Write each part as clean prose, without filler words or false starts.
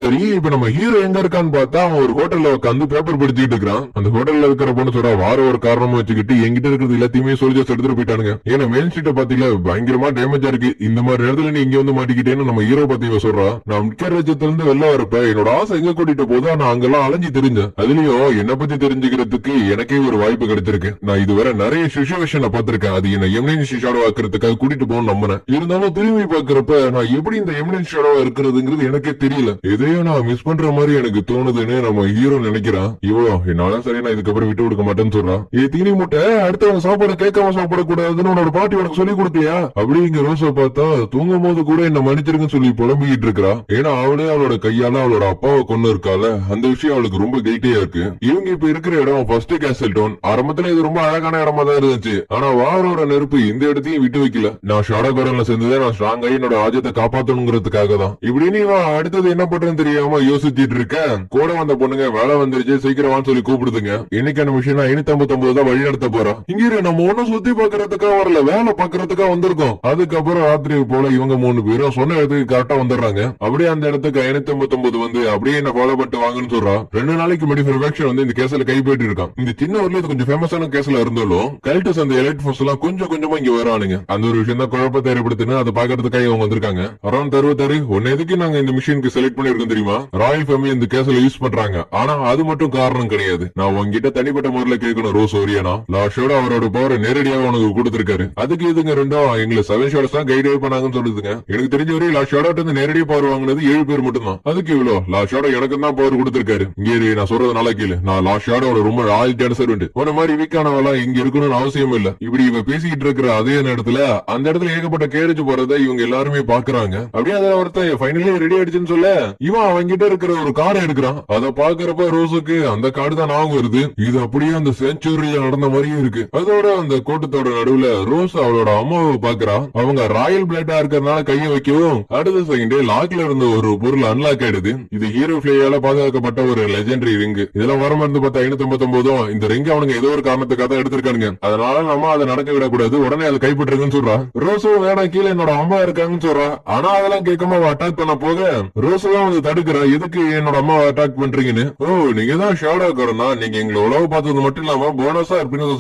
சரி, இப்ப நம்ம ஹீரோ எங்க இருக்கான்னு பார்த்தா அவன் ஒரு ஹோட்டல்ல உட்காந்து பேப்பர் படிச்சுட்டு இருக்கான். அந்த ஹோட்டல்ல இருக்கிற பொண்ணு சொல்றா, வார ஒரு காரணமா வச்சுக்கிட்டு என்கிட்ட இருக்கிறது எல்லாத்தையுமே சோல்ஜர்ஸ் எடுத்துட்டு போயிட்டானுங்க. ஏன்னா மெயின் ஸ்ட்ரீட்டை பாத்தீங்களா பயங்கரமா டேமேஜா இருக்கு. இந்த மாதிரி இடத்துல நீ இங்க வந்து மாட்டிக்கிட்டேன்னு நம்ம ஹீரோ பத்தி சொல்றா. நான் மிக்க ராஜ்யத்துல இருந்து வெளில வரப்ப என்னோட ஆசை எங்க கூட்டிட்டு போதா நான் அங்கெல்லாம் அலைஞ்சு தெரிஞ்சேன். அதுலயும் என்ன பத்தி தெரிஞ்சுக்கிறதுக்கு எனக்கே ஒரு வாய்ப்பு கிடைச்சிருக்கு. நான் இதுவரை நிறைய சிச்சுவேஷனை பார்த்திருக்கேன். அது என்ன எமினன்ஸ் ஷேடோ ஆக்குறதுக்காக கூட்டிட்டு போகணும் நம்பினேன். இருந்தாலும் திரும்பி பாக்குறப்ப நான் எப்படி இந்த எமினன்ஸ் ஷேடோவா இருக்கிறதுங்கிறது எனக்கே தெரியல. எதையோ நான் மிஸ் பண்ற மாதிரி எனக்கு தோணுதுன்னு நம்ம ஹீரோ நினைக்கிறான். இவ்வளோ என்னால சரி நான் இதுக்கப்புறம் விட்டு கொடுக்க மாட்டேன்னு சொல்றான். ஏ தீனி மூட்டை, அடுத்தவங்க சாப்பாடு கேட்காம சாப்பிடக்கூடாதுன்னு உன்னோட பாட்டி உனக்கு சொல்லி கொடுக்கலையா? அப்படிங்கிற ரோசா பார்த்தா தூங்கும் போது கூட என்ன மன்னிச்சிருக்குன்னு சொல்லி புலம்பிக்கிட்டு இருக்கா. ஏன்னா அவளே அவளோட கையால அவளோட அப்பாவை கொண்டு இருக்கால, அந்த விஷயம் அவளுக்கு ரொம்ப கில்ட்டியா இருக்கு. இவங்க இப்ப இருக்கிற இடம் ஃபர்ஸ்ட் கேசல் டவுன். ஆரம்பத்துல இது ரொம்ப அழகான இடமா தான் இருந்துச்சு. ஆனா வாரோட நெருப்பு இந்த இடத்தையும் விட்டு வைக்கல. நான் ஷாடோகரன்ல சேர்ந்ததே நான் ஸ்ட்ராங்கா என்னோட ராஜ்யத்தை காப்பாத்தணுங்கிறதுக்காக தான். இப்படின்னு இவன் அடுத்தது என்ன பண்றேன்னு தெரியாம யோசிச்சுட்டு இருக்க, கூட வந்த பொண்ணுங்க வேலை வந்துருச்சு சீக்கிரமான்னு சொல்லி கூப்பிடுதுங்க. இன்னைக்கான விஷயம் 559 தான் வழி நடத்த போறோம். இங்க நம்ம ஒன்னும் சுத்தி பாக்குறதுக்காக வரல, வேலை பாக்குறதுக்காக வந்திருக்கோம். அதுக்கப்புறம் ராத்திரி போல இவங்க 3 பேரும் சொன்ன இடத்துக்கு கரெக்டா வந்துடுறாங்க. அப்படியே அந்த இடத்துக்கு 559 வந்து அப்படியே என்ன ஃபாலோ பண்ணிட்டு வாங்கன்னு சொல்றா. 2 நாளைக்கு முன்னாடி பிரபக்ஷன் வந்து இந்த கேஸ்ல கைப்பற்றி இருக்கான். இந்த சின்ன ஊர்ல இது கொஞ்சம் ஃபேமஸான கேஸ்ல இருந்தாலும் கல்டஸ் அந்த எலைட் ஃபோர்ஸ் எல்லாம் கொஞ்சம் கொஞ்சமா இங்க வரானுங்க. அந்த ஒரு விஷயம் தான் குழப்பத்தை ஏற்படுத்தினு அதை பாக்குறதுக்காக இவங்க வந்திருக்காங்க. அரௌண்ட் 66 ஒன்னு எதுக்கு நாங்க இந்த மிஷினுக்கு செலக்ட் பண்ணிருக்கோம் தெரியுமா? ராயல் ஃபேமிலி இந்த கேஸ்ல யூஸ் பண்றாங்க. ஆனா அது மட்டும் காரணம் கிடையாது. நான் உங்ககிட்ட தனிப்பட்ட முறையில கேட்கணும் ரோஸ் ஓரியானா. லாஷோட அவரோட பவர் நேரடியாக உனக்கு கொடுத்திருக்காரு. அதுக்கு இதுங்க ரெண்டும் எங்களை 7 ஷாட்ஸ் தான் கைடே பண்ணாங்கன்னு சொல்லுதுங்க. எனக்கு தெரிஞ்ச வரை லாஷோட நேரடியா பவர் வாங்கினது 7 பேர் மட்டும் தான். அதுக்கு இவ்வளோ லாஷோட எனக்கு தான் பவர் கொடுத்திருக்காரு. இங்கே நான் சொல்றது நல்லா கேளு. நான் லாஷோட ரொம்ப ராயல்டியான சர்வெண்ட். உன மாதிரி வீக்கானவெல்லாம் இங்க இருக்கணும்னு அவசியம் இல்ல. இப்படி இவ பேசிக்கிட்டு இருக்கிற அதே நேரத்துல அந்த இடத்துல ஏகப்பட்ட கேரேஜ் போறதை இவங்க எல்லாருமே பாக்குறாங்க. அப்படியே அதை ஒருத்தன் ஃபைனலி ரெடி ஆயிடுச்சுன்னு சொல்ல இவன் அவங்கிட்ட இருக்கிற ஒரு காரை எடுக்கிறான். அதை பாக்குறப்ப ரோஸுக்கு அந்த காடு தான் ஞாபகம் வருது. இது அப்படியே அந்த செஞ்சுரியில நடந்த மாதிரியும் இருக்கு. அதோட அந்த கூட்டத்தோட நடுவுல ரோஸ் அவளோட அம்மாவை பாக்குறா. அவங்க ராயல் பிளேட்டா இருக்கிறதுனால கைய வைக்கவும் அடுத்த செகண்டே லாக்ல இருந்த ஒரு பொருள் அன்லாக் ஆயிடுது. இது ஹீரோ பிளேயால பாதுகாக்கப்பட்ட ஒரு லெஜெண்டரி ரிங். இதெல்லாம் வர மருந்து பார்த்தா 559 இந்த ரிங் அவனுங்க ஏதோ ஒரு காரணத்துக்காக தான் எடுத்திருக்கானுங்க. அதனால நம்ம அதை நடக்க விடக்கூடாது, உடனே அதை கைப்பற்றுன்னு சொல்றா. ரோஸும் வேணாம் கீழே என்னோட அம்மா இருக்காங்கன்னு சொல்றா. ஆனா அதெல்லாம் கேட்காம அட்டாக் பண்ண போக ரோஸ் தான் வந்து தடுக்கிறா. எதுக்கு என்னோட அம்மா அட்டாக் பண்றீங்கன்னு. ஓ நீங்க தான் ஷேடோ காரனா, நீங்க எங்களை உழவு பார்த்தது மட்டும் இல்லாம போனஸா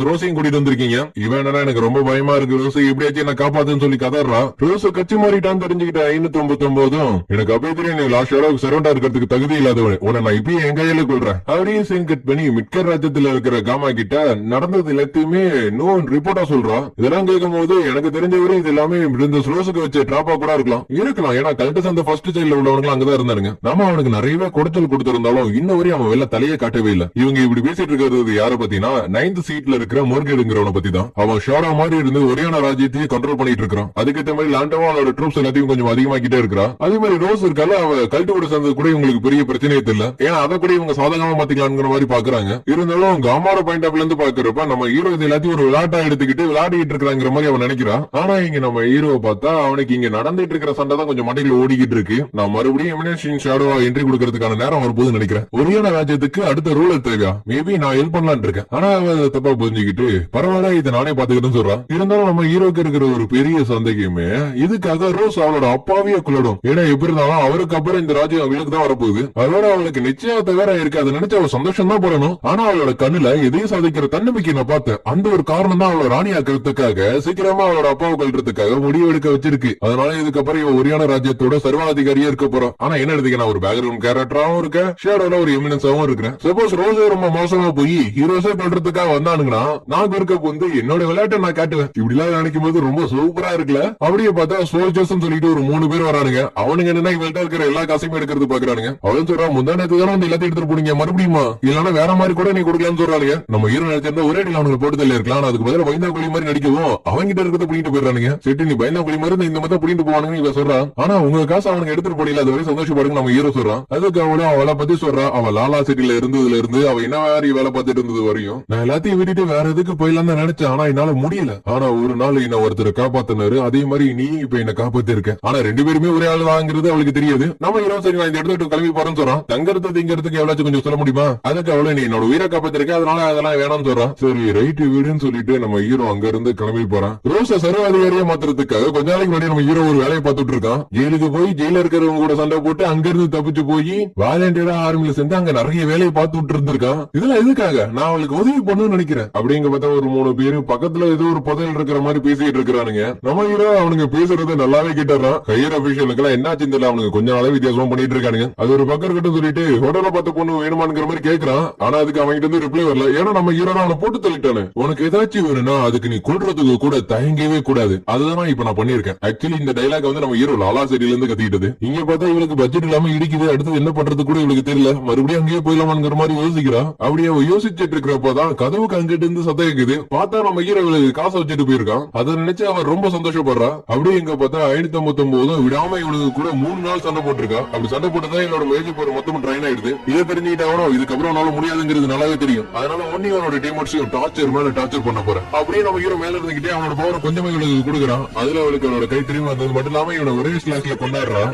ரோஸையும் கூட்டிட்டு வந்திருக்கீங்க. இவன் என்னன்னா எனக்கு ரொம்ப பயமா இருக்கு ரோஸ், எப்படியாச்சும் என்ன காப்பாத்துன்னு சொல்லி கதறா. ரோஸ் கட்சி மாறிட்டான்னு தெரிஞ்சுக்கிட்ட 559 எனக்கு அப்படியே தெரியும் நீ லாஸ்ட் ஷேடோவுக்கு சரௌண்டா இருக்கிறதுக்கு தகுதி இல்லாதவன், உன்னை நான் இப்பயும் என் கையில கொள்றேன். அப்படியே சீன் கட் பண்ணி மிட்கர் ராஜ்யத்துல இருக்கிற காமா கிட்ட நடந்தது எல்லாத்தையுமே ரிப்போர்ட்டா சொல்றா. இதெல்லாம் கேட்கும் போது எனக்கு தெரிஞ்சவரை இது எல்லாமே இந்த ரோஸுக்கு வச்ச டிராப்பா கூட இருக்கலாம். ஏன்னா கல்டஸ் அந்த ஃபர்ஸ்ட் சைட்ல உள்ளவங்க அங்கதான் இருந்தாருங்க. நம்ம அவனுக்கு நிறையவே குடைச்சல் கொடுத்திருந்தாலும் இன்ன வரையும் அவன் வெளில தலையே காட்டவே இல்ல. இவங்க இப்படி பேசிட்டு இருக்கிறது யார பத்தினா 9th சீட்ல இருக்கிற மோர்கேடுங்கிறவனை பத்தி தான். அவன் ஷாடா மாதிரி இருந்து ஒரேயான ராஜ்யத்தையே கண்ட்ரோல் பண்ணிட்டு இருக்கான். அதுக்கேற்ற மாதிரி லாண்டவா அவனோட ட்ரூப்ஸ் எல்லாத்தையும் கொஞ்சம் அதிகமாக்கிட்டே இருக்கா. அதே மாதிரி ரோஸ் இருக்கால, அவ கல்ட்டு கூட சேர்ந்தது கூட இவங்களுக்கு பெரிய பிரச்சனையே தெரியல. ஏன்னா அதை கூட இவங்க சாதகமா மாத்திக்கலாம்ங்கிற மாதிரி பாக்குறாங்க. இருந்தாலும் காமார பாயிண்ட் ஆஃப்ல இருந்து பாக்குறப்ப நம்ம ஹீரோ எல்லாத்தையும் ஒரு விளையாட்டா எடுத்துக்கிட்டு விளையாடிட்டு இருக்கிறாங்கிற மாதிரி அவன் நினைக்கிறான். ஆனா இங்க நம்ம ஹீரோவை பார்த்தா அவனுக்கு இங்க நடந்துட்டு இருக்கிற சண்டை தான் கொஞ்சம் மண்டையில ஓடிக்கிட்டு இருக்கு. நான் மறுபடியும் எமினேஷன் ஷேடோவா என்ட்ரி கொடுக்கறதுக்கான நேரம் வரும்போது நினைக்கிறேன். ஒரியானா ராஜ்யத்துக்கு அடுத்த ரூலர் தேவையா? மேபி நான் ஹெல்ப் பண்ணலான்னு இருக்கேன். ஆனா தப்பா புரிஞ்சுக்கிட்டு பரவாயில்ல இதை நானே பாத்துக்கிட்டு சொல்றான். இருந்தாலும் நம்ம ஹீரோக்கு இருக்கிற ஒரு பெரிய சந்தேகமே இதுக்காக ரோஸ் அவளோட அப்பாவிய குள்ளடும். ஏன்னா எப்படி இருந்தாலும் அவருக்கு அப்புறம் இந்த ராஜ்யம் அவளுக்கு தான் வரப்போகுது. அதோட அவளுக்கு நிச்சயத்தை வேற இருக்கு. அதை நினைச்சு அவள் சந்தோஷம் தான் போடணும். ஆனா அவளோட கண்ணுல எதையும் சாதிக்கிற தன்னம்பிக்கை நான் பார்த்தேன். அந்த ஒரு காரணம் தான் அவளோட ராணி ஆக்கிறதுக்காக சீக்கிரமா அவளோட அப்பாவை கல்றதுக்காக முடிவு எடுக்க வச்சிருக்கு. அதனால இதுக்கப்புறம் இவ ஒரியானா ராஜ்யத்தோட சர்வாதிகாரியா இருக்க போறான். ஆனா என்ன எடுத்துக்க ஒரு பேக்ரவுண்ட் கேரக்டராவும் இருக்க, ஷேடோட ஒரு எமினன்ஸாவும் இருக்கிறேன். சப்போஸ் ரோஸே ரொம்ப மோசமா போய் ஹீரோஸே பண்றதுக்காக வந்தானுங்கன்னா நான் இருக்க வந்து என்னோட விளையாட்டை நான் காட்டுவேன். இப்படி எல்லாம் நினைக்கும் போது ரொம்ப சூப்பரா இருக்குல்ல. அப்படியே பார்த்தா சோல்ஜர்ஸ் சொல்லிட்டு ஒரு 3 பேர் வரானுங்க. அவனுங்க என்னன்னா இவள்கிட்ட இருக்கிற எல்லா காசையும் எடுக்கிறது பாக்குறானுங்க. அவன் சொல்றான் முந்தானத்துக்கு தானே வந்து எல்லாத்தையும் எடுத்துட்டு போனீங்க மறுபடியுமா, இல்லன்னா வேற மாதிரி கூட நீ கொடுக்கலாம்னு சொல்றானுங்க. நம்ம ஹீரோ நினைச்சிருந்தா ஒரே அடியில் அவனுக்கு போட்டு தள்ளி இருக்கலாம். அதுக்கு பதிலா பயந்தா குழி மாதிரி நடிக்கவும் அவங்கிட்ட இருக்கிறத பிடிட்டு போயிடறானுங்க. சரி நீ பயந்தா குழி மாதிரி இந்த மாதிரி பிடிட்டு போவானுங்க இவ சொல்றான். ஆனா உங்க காசு அவனுக்கு எடுத்துட்டு போடல, அது வரை சந்தோஷப்படுங்க நம்ம ஹீரோ சொல்றான். அதுக்கு அவளை பத்தி சொல்றான். அவ லாலா சிட்டில இருந்ததுல இருந்து அவ என்ன மாதிரி வேலை பார்த்துட்டு இருந்தது வரையும் நான் எல்லாத்தையும் விட்டுட்டு வேற எதுக்கு போயிடலாம் தான் நினைச்சேன். ஆனா என்னால முடியல. ஆனா ஒரு நாள் என்ன ஒருத்தரை காப்பாத்தினாரு. அதே மாதிரி நீ இப்ப என்ன காப்பாத்தி இருக்க. ஆனா 2 பேருமே ஒரே ஆள் வாங்குறது அவளுக்கு தெரியாது. நம்ம ஹீரோ சரி நான் இந்த இடத்துல கிளம்பி போறேன்னு சொல்றான். தங்கறது திங்கிறதுக்கு எவ்வளவு கொஞ்சம் சொல்ல முடியுமா? அதுக்கு அவளை நீ என்னோட உயிரை காப்பாத்திருக்க, அதனால அதெல்லாம் வேணாம்னு சொல்றான். சரி ரைட் வீடுன்னு சொல்லிட்டு நம்ம ஹீரோ அங்க இருந்து கிளம்பி போறான். ரோஸ சர்வாதிகாரியா மாத்துறதுக்காக கொஞ்ச நாளைக்கு முன்னாடி நம்ம ஹீரோ ஒரு வேலையை பார்த்துட்டு இருக்கான். ஜெயிலுக்கு போய் ஜெயில இருக்கிறவங்க கூட சண்டை போட்டு அங்க இருந்து தப்பிச்சு போய் வாலண்டியரா ஆர்மில சேர்ந்து அங்க நிறைய வேலையை பார்த்து விட்டு இருந்திருக்கான். இதெல்லாம் எதுக்காக? நான் அவளுக்கு உதவி பண்ணணும்னு நினைக்கிறேன் அப்படிங்க பார்த்தா ஒரு 3 பேரு பக்கத்துல ஏதோ ஒரு புதையல் இருக்கிற மாதிரி பேசிட்டு இருக்கிறானுங்க. நம்ம ஹீரோ அவனுங்க பேசுறத நல்லாவே கேட்டாரான். ஹையர் அபிஷியலுக்கு எல்லாம் என்னாச்சு தெரியல, அவனுக்கு கொஞ்ச நாளே வித்தியாசமா பண்ணிட்டு இருக்கானுங்க. அது ஒரு பக்கம் இருக்கட்டும் சொல்லிட்டு ஹோட்டல பார்த்த பொண்ணு வேணுமாங்கிற மாதிரி கேட்கறான். ஆனா அதுக்கு அவன்கிட்ட இருந்து ரிப்ளை வரல. ஏன்னா நம்ம ஹீரோ அவனை போட்டு தள்ளிட்டானு. உனக்கு ஏதாச்சும் வேணும்னா அதுக்கு நீ கொல்றதுக்கு கூட தயங்கவே கூடாது. அதுதான் இப்ப நான் பண்ணிருக்கேன். ஆக்சுவலி இந்த டைலாக் வந்து நம்ம ஹீரோ லாலா சைடுல இருந்து கத்திக்கிட்டது. இங்க பார்த்தா இவளுக்கு பட்ஜெட் இல்லாம இடிக்குது. அடுத்து என்ன பண்றது கூட இவளுக்கு தெரியல. மறுபடியும் அங்கேயே போயிடலாமாங்கிற மாதிரி யோசிக்கிறா. அப்படியே அவ யோசிச்சுட்டு இருக்கிறப்பதான் கதவுக்கு அங்கிட்டு இருந்து சத்தம் கேக்குது. பார்த்தா நம்ம ஹீரோ இவளுக்கு காசை வச்சுட்டு போயிருக்கான். அதை நினைச்சு அவன் ரொம்ப சந்தோஷப்படுறா. அப்படியே இங்க பார்த்தா 559 விடாம இவளுக்கு கூட 3 நாள் சண்டை போட்டிருக்கா. அப்படி சண்டை போட்டுதான் என்னோட மேஜர் போற மொத்தம் ட்ரைன் ஆயிடுது. இதை தெரிஞ்சுக்கிட்டாவோ இதுக்கப்புறம் அவனால முடியாதுங்கிறது நல்லாவே தெரியும். அதனால ஒன்னி அவனோட டீமர்ஸையும் டார்ச்சர் மேல டார்ச்சர் பண்ண போறேன். அப்படியே நம்ம ஹீரோ மேல இருந்துகிட்டே அவனோட பவர் கொஞ்சமா இவளுக்கு கொடுக்குறான். அதுல அவளுக்கு அவனோட கை திரும்பி வந்தது மட்டும் இல்லாம இவனை ஒரே ஸ்லாக்ல கொண்டாடுறா.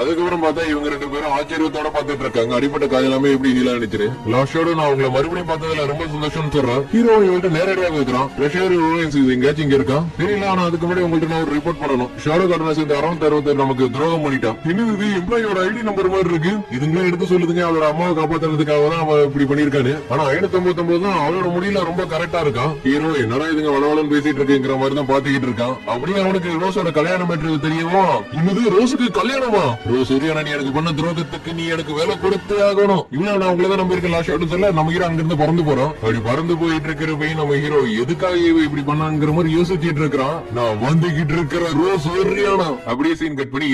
அதுக்கப்புறம் பார்த்தா இவங்க 2 பேரும் ஆச்சரியத்தோட பாத்துட்டு இருக்காங்க. அடிப்பட்ட காயம் எல்லாமே எப்படி ஹீலா நினைச்சிரு. லாஸ்டோட நான் உங்களை மறுபடியும் பார்த்ததுல ரொம்ப சந்தோஷம் சொல்றேன். ஹீரோ இவள்கிட்ட நேரடியாக இருக்கிறான். பிரஷர் எங்கேயாச்சும் இங்க இருக்கான் தெரியல. ஆனா அதுக்கு முன்னாடி உங்கள்ட்ட நான் ஒரு ரிப்போர்ட் பண்ணணும். ஷாடோ கார்டனஸ் இந்த 60 நமக்கு துரோகம் பண்ணிட்டான். என்னது எம்ப்ளாயோட ஐடி நம்பர் மாதிரி இருக்கு. இதுங்களே எடுத்து சொல்லுதுங்க. அவளோட அம்மாவை காப்பாத்துறதுக்காக தான் அவன் இப்படி பண்ணிருக்காரு. ஆனா 559 தான் அவளோட முடியல ரொம்ப கரெக்டா இருக்கான். ஹீரோ என்னடா இதுங்க வளவலன்னு பேசிட்டு இருக்குங்கிற மாதிரி தான் பாத்துக்கிட்டு இருக்கான். அப்படியே அவனுக்கு ரோஸோட கல்யாணம் பெற்றது தெரியுமா? இன்னது ரோஸுக்கு கல்யாணமா? சூர்யா நீ எனக்கு பண்ண துரோகத்துக்கு நீ எனக்கு வேலை கொடுத்து ஆகணும். இவ்வளவு நான் உங்களதான் நம்பி இருக்கேன். லாஸ்ட் சொல்ல நம்ம ஹீரோ அங்கிருந்து பறந்து போறோம். அப்படி பறந்து போயிட்டு இருக்கிற நம்ம ஹீரோ எதுக்காக இப்படி பண்ணாங்கிற மாதிரி யோசிச்சுட்டு இருக்கிறான். நான் வந்துகிட்டு இருக்கிற ரோஸ் அப்படியே சீன் கட் பண்ணி